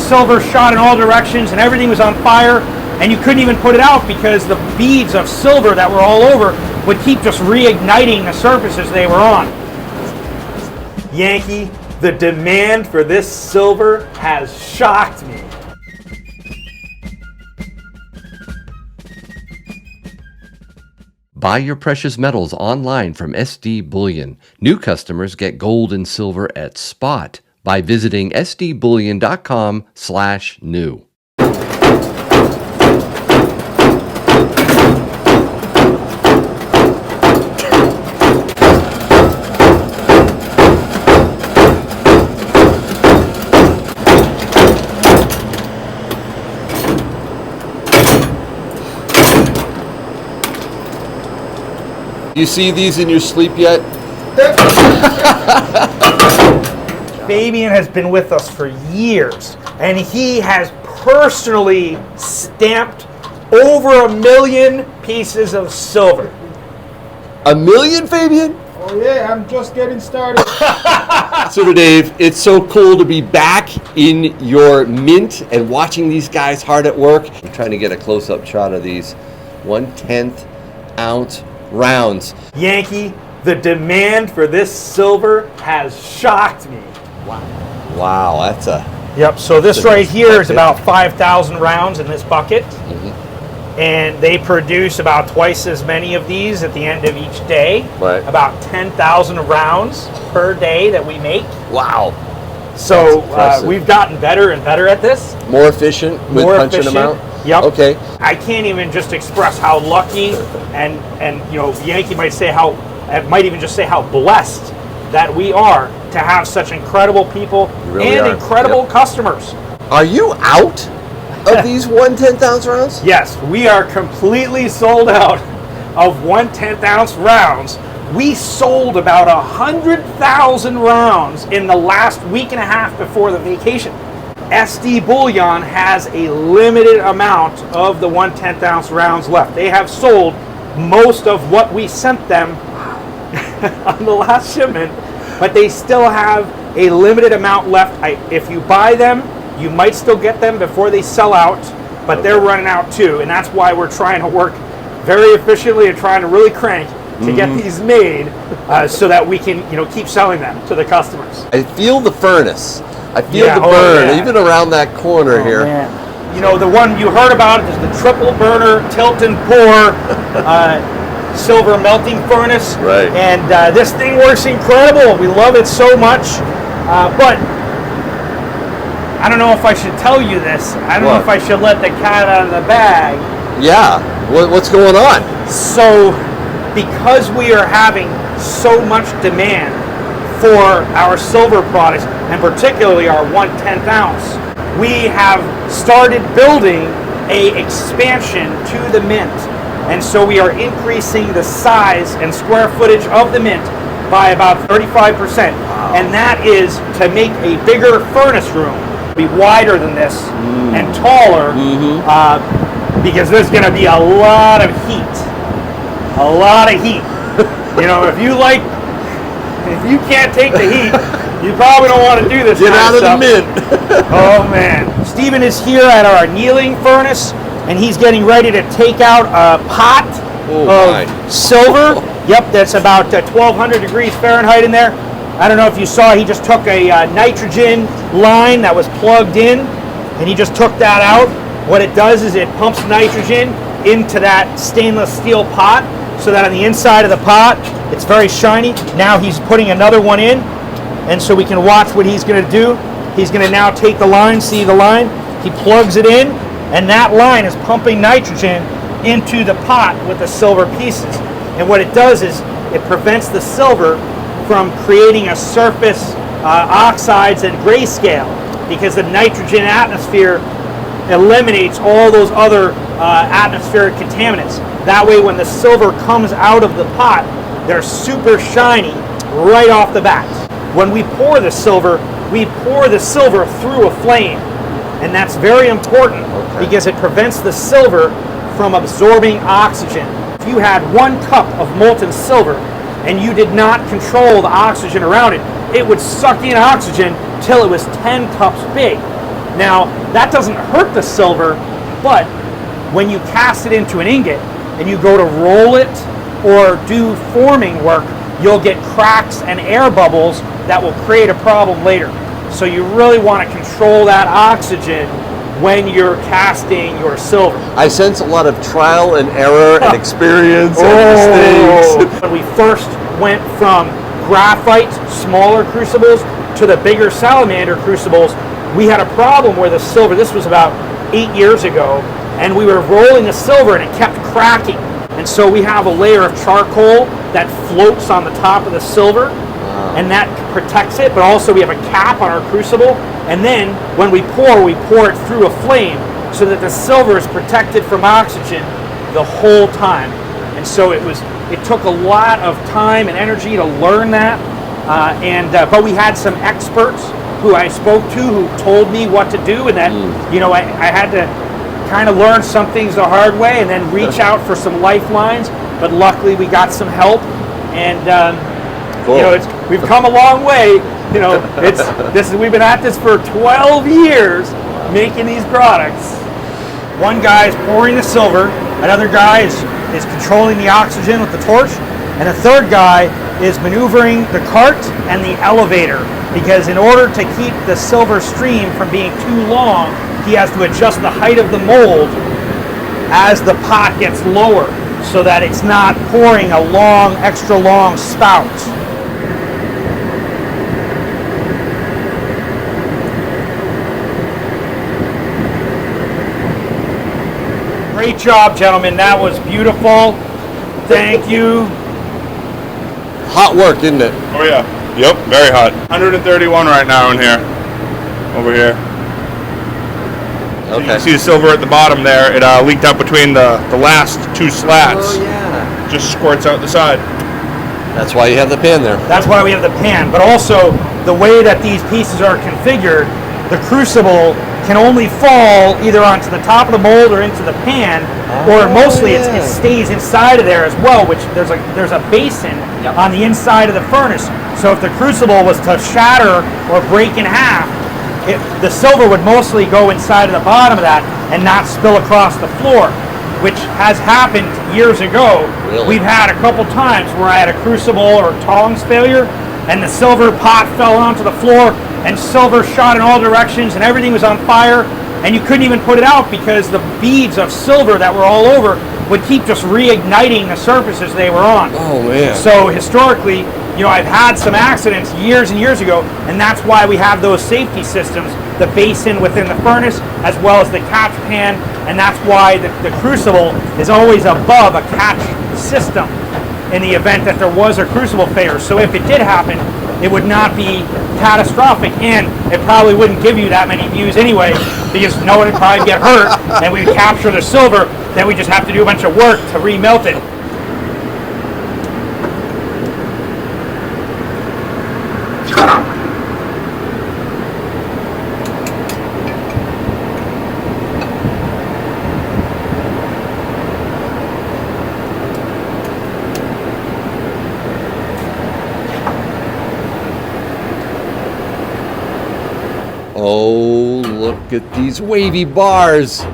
silver shot in all directions and everything was on fire, and you couldn't even put it out because the beads of silver that were all over would keep just reigniting the surfaces they were on. Yankee, the demand for this silver has shocked me. Buy your precious metals online from SD Bullion. New customers get gold and silver at spot by visiting sdbullion.com/new. You see these in your sleep yet? Fabian has been with us for years, and he has personally stamped over 1 million pieces of silver. 1 million, Fabian? Oh yeah, I'm just getting started. Silver Dave, it's so cool to be back in your mint and watching these guys hard at work. I'm trying to get a close-up shot of these 1/10 ounce rounds. Yankee, the demand for this silver has shocked me. Wow, that's a... Yep, so this That's a right nice here is bucket. about 5,000 rounds in this bucket. And they produce about twice as many of these at the end of each day. Right. About 10,000 rounds per day that we make. Wow. So That's impressive. we've gotten better and better at this. More efficient with More punching efficient. them out? Yep. Okay. I can't even just express how lucky and you know, Yankee might say might even just say how blessed that we are to have such incredible people really and are. incredible Yep. customers. Are you out of these 1/10 ounce rounds? Yes, we are completely sold out of 1/10 ounce rounds. We sold about 100,000 rounds in the last week and a half before the vacation. SD Bullion has a limited amount of the 1/10 ounce rounds left. They have sold most of what we sent them on the last shipment, but they still have a limited amount left. If you buy them, you might still get them before they sell out, but they're running out too, and that's why we're trying to work very efficiently and trying to really crank to get these made so that we can, you know, keep selling them to the customers. I feel the furnace. I feel the oh, burn, yeah. even around that corner here. Man. You know, the one you heard about is the triple burner tilt and pour silver melting furnace. Right. And this thing works incredible. We love it so much. But I don't know if I should tell you this. I don't know if I should let the cat out of the bag. Yeah. What's going on? So, because we are having so much demand for our silver products, and particularly our 1/10 ounce, we have started building a expansion to the mint. And so we are increasing the size and square footage of the mint by about 35%. Wow. And that is to make a bigger furnace room, be wider than this and taller, because there's going to be a lot of heat. A lot of heat. You know, if you can't take the heat, you probably don't want to do this. Get out of the mint. Oh man. Stephen is here at our annealing furnace, and he's getting ready to take out a pot of silver. Yep, that's about 1,200 degrees Fahrenheit in there. I don't know if you saw, he just took a nitrogen line that was plugged in, and he just took that out. What it does is it pumps nitrogen into that stainless steel pot, so that on the inside of the pot, it's very shiny. Now he's putting another one in, and so we can watch what he's going to do. He's going to now take the line, see the line, he plugs it in, and that line is pumping nitrogen into the pot with the silver pieces. And what it does is it prevents the silver from creating a surface oxides and grayscale, because the nitrogen atmosphere eliminates all those other atmospheric contaminants. That way when the silver comes out of the pot, they're super shiny right off the bat. When we pour the silver through a flame, and that's very important because it prevents the silver from absorbing oxygen. If you had 1 cup of molten silver and you did not control the oxygen around it, it would suck in oxygen till it was 10 cups big. Now, that doesn't hurt the silver, but when you cast it into an ingot and you go to roll it or do forming work, you'll get cracks and air bubbles that will create a problem later. So you really want to control that oxygen when you're casting your silver. I sense a lot of trial and error and experience and mistakes. When we first went from graphite, smaller crucibles, to the bigger salamander crucibles, we had a problem where the silver, this was about 8 years ago, and we were rolling the silver and it kept cracking. And so we have a layer of charcoal that floats on the top of the silver, and that protects it, but also we have a cap on our crucible, and then when we pour it through a flame so that the silver is protected from oxygen the whole time. And so it took a lot of time and energy to learn that, but we had some experts who I spoke to who told me what to do, and that I had to kind of learn some things the hard way and then reach out for some lifelines, but luckily we got some help, and Cool. We've come a long way. We've been at this for 12 years making these products. One guy is pouring the silver, another guy is controlling the oxygen with the torch, and a third guy is maneuvering the cart and the elevator, because in order to keep the silver stream from being too long, he has to adjust the height of the mold as the pot gets lower so that it's not pouring a long, extra long spout. Great job, gentlemen. That was beautiful. Thank you. Hot work, isn't it? Oh yeah. Yep, very hot. 131 right now in here. Over here. So you can see the silver at the bottom there. It leaked out between the last two slats. Oh yeah. Just squirts out the side. That's why you have the pan there. That's why we have the pan. But also, the way that these pieces are configured, the crucible can only fall either onto the top of the mold or into the pan, or mostly it stays inside of there as well, which there's a basin on the inside of the furnace. So if the crucible was to shatter or break in half, the silver would mostly go inside of the bottom of that and not spill across the floor, which has happened years ago. Really? We've had a couple times where I had a crucible or tongs failure, and the silver pot fell onto the floor, and silver shot in all directions, and everything was on fire, and you couldn't even put it out because the beads of silver that were all over would keep just reigniting the surfaces they were on. Oh man. So historically, I've had some accidents years and years ago, and that's why we have those safety systems, the basin within the furnace, as well as the catch pan, and that's why the crucible is always above a catch system in the event that there was a crucible failure. So if it did happen, it would not be catastrophic, and it probably wouldn't give you that many views anyway, because no one would probably get hurt, and we would capture the silver, then we just have to do a bunch of work to remelt it. Oh, look at these wavy bars.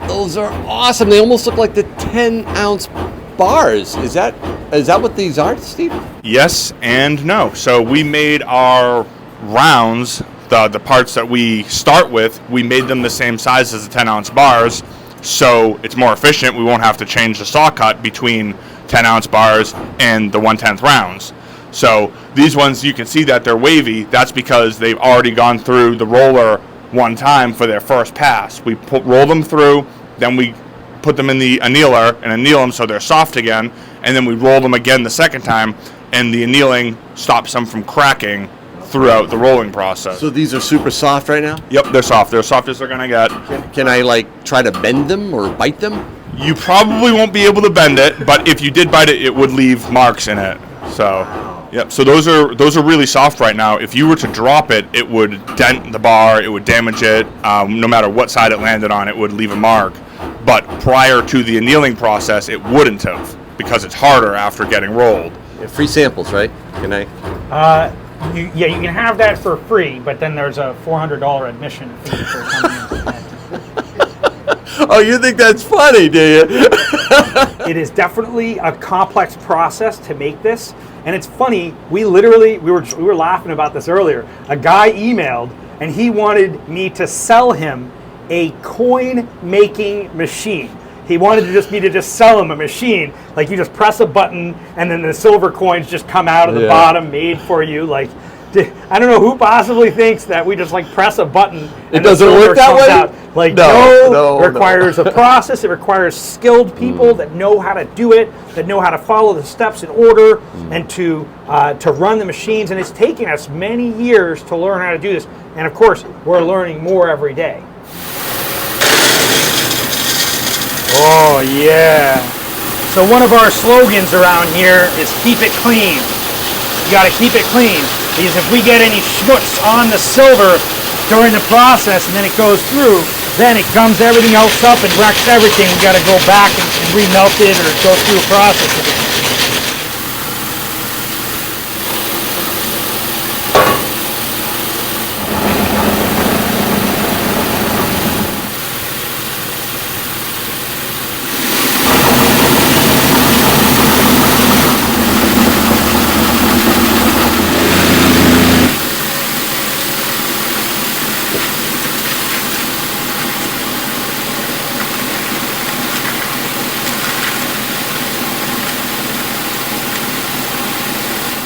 Those are awesome. They almost look like the 10-ounce bars. Is that what these are, Steve? Yes and no. So we made our rounds, the parts that we start with, we made them the same size as the 10-ounce bars, so it's more efficient. We won't have to change the saw cut between 10-ounce bars and the 1/10 rounds. So these ones, you can see that they're wavy. That's because they've already gone through the roller one time for their first pass. We roll them through, then we put them in the annealer and anneal them so they're soft again, and then we roll them again the second time, and the annealing stops them from cracking throughout the rolling process. So these are super soft right now? Yep, they're soft. They're as soft as they're going to get. Can I try to bend them or bite them? You probably won't be able to bend it, but if you did bite it, it would leave marks in it. So, yep. So those are really soft right now. If you were to drop it, it would dent the bar. It would damage it. No matter what side it landed on, it would leave a mark. But prior to the annealing process, it wouldn't have, because it's harder after getting rolled. Free samples, right? Can I? Yeah, you can have that for free, but then there's a $400 admission fee for coming in. Oh, you think that's funny, do you? It is definitely a complex process to make this, and it's funny. We were laughing about this earlier. A guy emailed, and he wanted me to sell him a coin making machine. He wanted me to just sell him a machine, like you just press a button, and then the silver coins just come out of the bottom, made for you. Like, I don't know who possibly thinks that we just like press a button and it doesn't work that way. Out. Like, no, it requires a process. It requires skilled people that know how to do it, that know how to follow the steps in order, and to run the machines. And it's taken us many years to learn how to do this. And of course, we're learning more every day. Oh yeah. So one of our slogans around here is keep it clean. You got to keep it clean, because if we get any schmutz on the silver during the process and then it goes through, then it gums everything else up and wrecks everything. We got to go back and remelt it or go through a process again.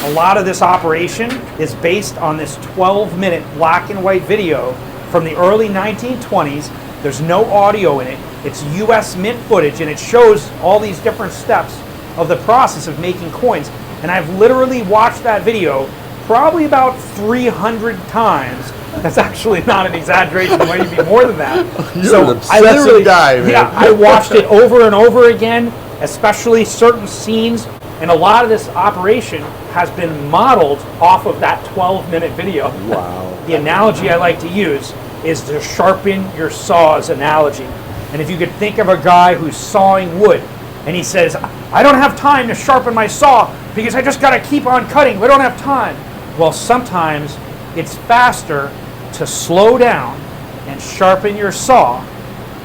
A lot of this operation is based on this 12-minute black and white video from the early 1920s. There's no audio in it. It's US Mint footage, and it shows all these different steps of the process of making coins. And I've literally watched that video probably about 300 times. That's actually not an exaggeration. It might even be more than that. You're an obsessive guy, man. Yeah, I watched it over and over again, especially certain scenes. And a lot of this operation has been modeled off of that 12-minute video. Wow. The analogy I like to use is to sharpen your saws analogy. And if you could think of a guy who's sawing wood, and he says, I don't have time to sharpen my saw because I just got to keep on cutting. We don't have time. Well, sometimes it's faster to slow down and sharpen your saw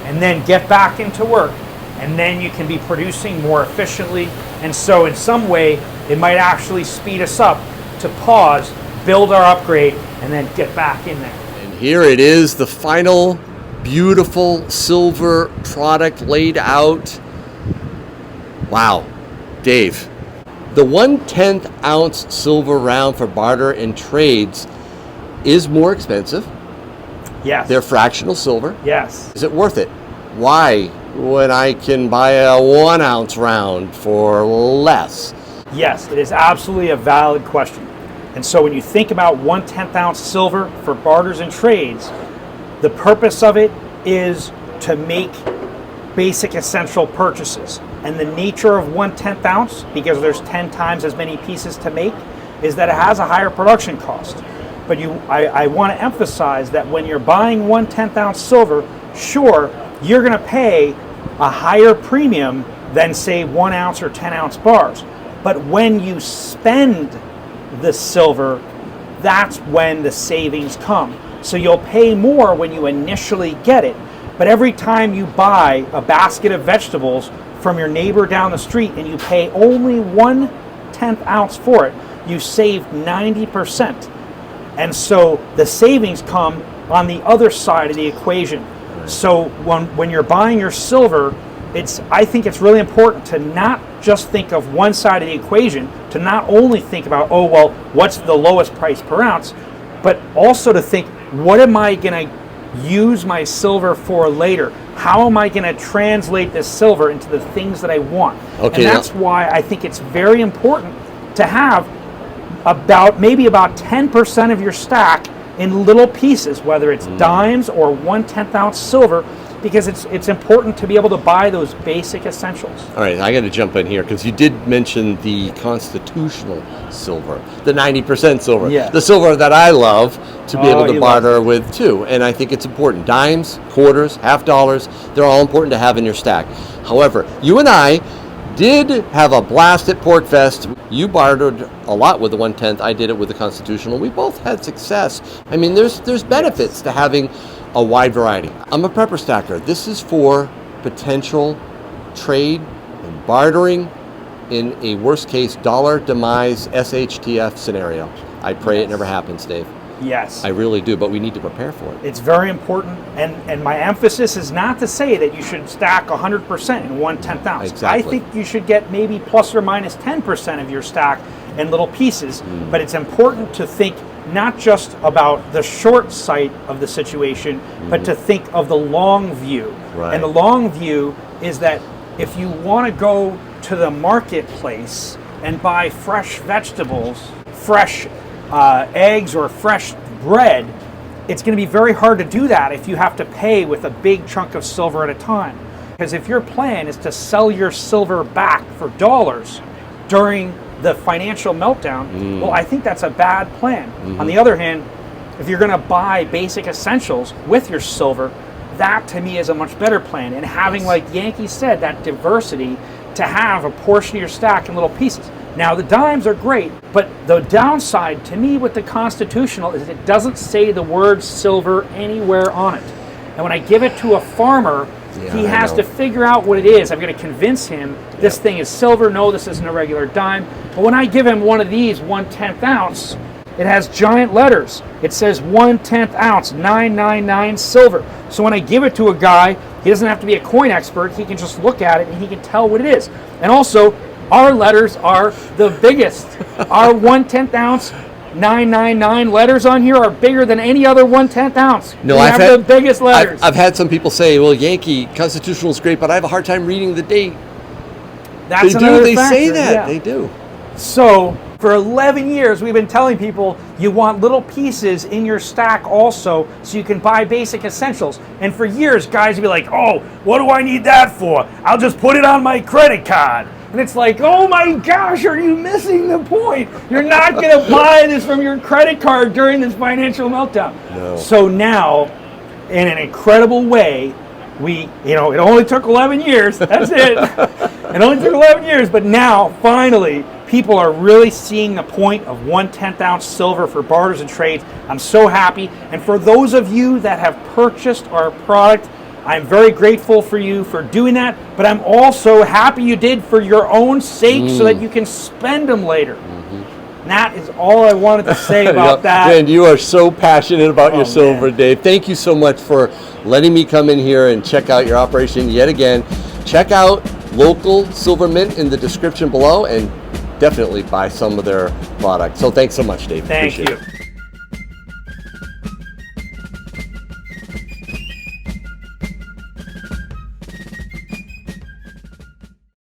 and then get back into work. And then you can be producing more efficiently. And so in some way, it might actually speed us up to pause, build our upgrade, and then get back in there. And here it is, the final beautiful silver product laid out. Wow. Dave, the 1/10 ounce silver round for barter and trades is more expensive. Yes. They're fractional silver. Yes. Is it worth it? Why, when I can buy a 1 ounce round for less? Yes, it is absolutely a valid question. And so when you think about 1/10 ounce silver for barters and trades, the purpose of it is to make basic essential purchases. And the nature of 1/10 ounce, because there's 10 times as many pieces to make, is that it has a higher production cost. But I want to emphasize that when you're buying 1/10 ounce silver, sure, you're going to pay a higher premium than, say, 1 ounce or 10 ounce bars. But when you spend the silver, that's when the savings come. So you'll pay more when you initially get it. But every time you buy a basket of vegetables from your neighbor down the street and you pay only 1/10 ounce for it, you save 90%. And so the savings come on the other side of the equation. So when you're buying your silver, I think it's really important to not just think of one side of the equation, to not only think about, oh, well, what's the lowest price per ounce, but also to think, what am I going to use my silver for later? How am I going to translate this silver into the things that I want? Okay, and that's why I think it's very important to have maybe about 10% of your stack in little pieces, whether it's dimes or 1/10 ounce silver, because it's important to be able to buy those basic essentials. All right, I got to jump in here because you did mention the constitutional silver, the 90% silver, Yeah. the silver that I love to be able to you barter with too. And I think it's important. Dimes, quarters, half dollars, they're all important to have in your stack. However, you and I did have a blast at Porkfest. You bartered a lot with the 1/10. I did it with the Constitutional. We both had success. I mean, there's benefits to having a wide variety. I'm a prepper stacker. This is for potential trade and bartering in a worst case dollar demise SHTF scenario. I pray it never happens, Dave. Yes. I really do, but we need to prepare for it. It's very important, and my emphasis is not to say that you should stack 100% in 1/10 ounce. Exactly. I think you should get maybe plus or minus 10% of your stack in little pieces, but it's important to think not just about the short sight of the situation, but to think of the long view. Right. And the long view is that if you want to go to the marketplace and buy fresh vegetables, fresh eggs, or fresh bread, it's going to be very hard to do that if you have to pay with a big chunk of silver at a time. Because if your plan is to sell your silver back for dollars during the financial meltdown, well, I think that's a bad plan. On the other hand, if you're going to buy basic essentials with your silver, that to me is a much better plan. And having, like Yankee said, that diversity to have a portion of your stack in little pieces. Now, the dimes are great, but the downside to me with the Constitutional is it doesn't say the word silver anywhere on it. And when I give it to a farmer, he has to figure out what it is. I'm going to convince him this thing is silver. No, this isn't a regular dime. But when I give him one of these 1/10 ounce, it has giant letters. It says 1/10 ounce, 999 silver. So when I give it to a guy, he doesn't have to be a coin expert. He can just look at it and he can tell what it is. And also, our letters are the biggest. Our 1/10 ounce 999 letters on here are bigger than any other 1/10 ounce. No, we I've have had the biggest letters. I've had some people say, "Well, Yankee Constitutional is great, but I have a hard time reading the date." That's They do. another They factor, say that. yeah. They do. So for 11 years, we've been telling people you want little pieces in your stack also so you can buy basic essentials. And for years, guys would be like, oh, what do I need that for? I'll just put it on my credit card. And it's like, oh my gosh, are you missing the point? You're not going to buy this from your credit card during this financial meltdown. No. So now, in an incredible way, it only took 11 years. That's it. It only took 11 years, but now, finally, people are really seeing the point of 1/10 ounce silver for barters and trades. I'm so happy. And for those of you that have purchased our product, I'm very grateful for you for doing that, but I'm also happy you did for your own sake so that you can spend them later. And that is all I wanted to say about that. And you are so passionate about your silver, man. Dave. Thank you so much for letting me come in here and check out your operation yet again. Check out local Silver Mint in the description below and definitely buy some of their products. So thanks so much, Dave. Thank Appreciate you. it.